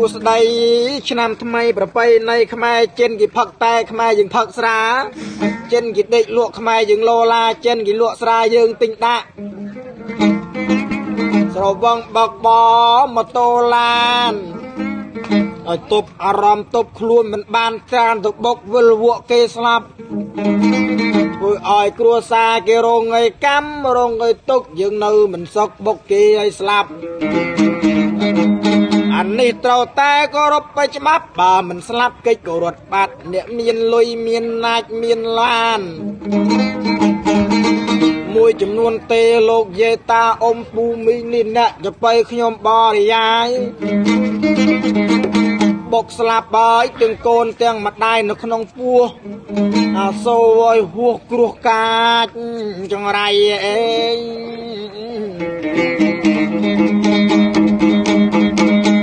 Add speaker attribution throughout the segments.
Speaker 1: សស្ដីឆ្នាំថ្មីប្រពៃណីខ្មែរចិនគេផឹកតែខ្មែរយើងផឹកស្រាចិនគេដេកលក់ខ្មែរយើងលោឡាចិនគេលក់ស្រាយើងទិញដាក់ស្រវឹងបកបម៉ូតូឡានឲ្យទប់អារម្មណ៍ទប់ខ្លួនមិនបានត្រានទៅបុកវិលវក់គេស្លាប់ធ្វើឲ្យគ្រួសារគេរងឯកម្មរងឯទុកយើងនៅមិនសុខបុកគេឲ្យស្លាប់អានេះត្រូវតែគោរពបច្បាប់បើមិនស្លាប់កិច្ចក៏រត់បាត់អ្នកមានលុយមានណាចមានឡានមួយចំនួនទេលោកយេតាអ៊ំពូមីនេះអ្នកទៅទៅខ្ញុំបរិយាយបុកស្លាប់ហើយទាំងកូនទាំងម្ដាយនៅក្នុងពោះអាសូរឲ្យហួសគ្រោះកាចចង្រៃអេង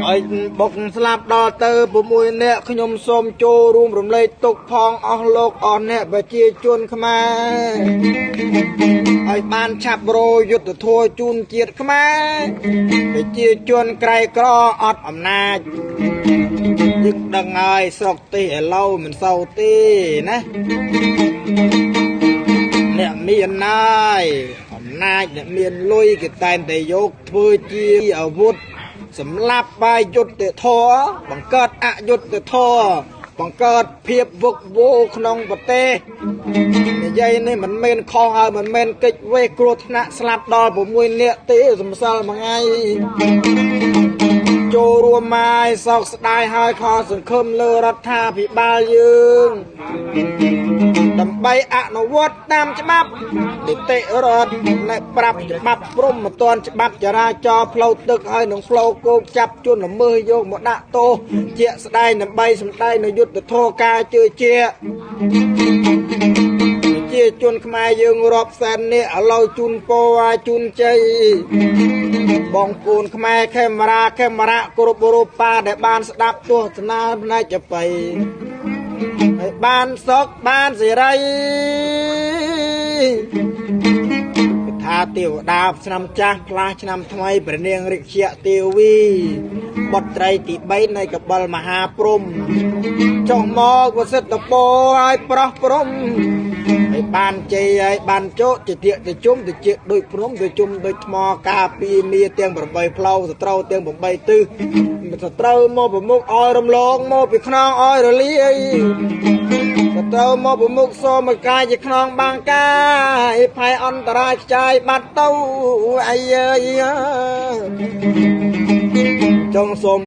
Speaker 1: ឲ្យបុកស្លាប់ដល់ទៅ6នាក់ខ្ញុំសូមចូលរួមរំលែកទុក្ខផងអស់លោកអស់អ្នកប្រជាជនខ្មែរឲ្យបានឆាប់រយុទ្ធធម៌ជូនជាតិខ្មែរប្រជាជនក្រៃក្រអត់អំណាចយើងដឹងហើយស្រុកទីឥឡូវមិនសូវទេណាអ្នកមានណាយអំណាចអ្នកមានលុយគេតែងតែយកធ្វើជាអាវុធសម្រាប់បាយយុទ្ធធរបង្កើតអយុទ្ធធរបង្កើតភាពវឹកវរក្នុងប្រទេសនិយាយនេះមិនមែនខុសហើយមិនមែនកិច្ចវេះគ្រោះថ្នាក់ស្លាប់ដល់6នាក់ទេសំសិលមួយថ្ងៃចូលរួមមកសោកស្ដាយហើយខសង្ឃឹមលើរដ្ឋាភិបាលយើងដើម្បីអនុវត្តតាមច្បាប់នីតិរដ្ឋและប្រាប់ច្បាប់ព្រំមិនទាន់ច្បាប់ចរាចរណ៍ផ្លូវទឹកហើយនឹងផ្លូវគោកចាប់ជនល្មើសយកមកដាក់ទោសជាក់ស្ដែងដើម្បីសម្ដែងនៅយុទ្ធធរការជឿជាក់ជាជនខ្មែរយើងរាប់សែននាក់ឥឡូវជូនពរជូនជ័យបងប្អូនខ្មែរខេមរាគ្រប់រូបប៉ាដែលបានស្ដាប់ទស្សនាផ្នែកចបៃហើយបានសុខបានសេរីថាទេវតាឆ្នាំចាស់ផ្លាស់ឆ្នាំថ្មីព្រះនាងរាជាទេវីបុត្រីទី3នៃកបិលមហាព្រំចុះមកវសិទ្ធពរឲ្យប្រោះព្រំហើយបានជ័យហើយបានជោគជាទៀកទៅជុំទៅជាដូចព្រំទៅជុំដូចថ្មការពីមាទាំង8ផ្លូវសត្រូវទាំង8ទិសសត្រូវមកប្រមុខឲ្យរំលងមកពីខ្នងឲ្យរលាយសត្រូវមកប្រមុខសូមកាយជាខ្នងបាំងកាយភ័យអន្តរាយខ្ចាយបាត់ទៅអាយចង់សូម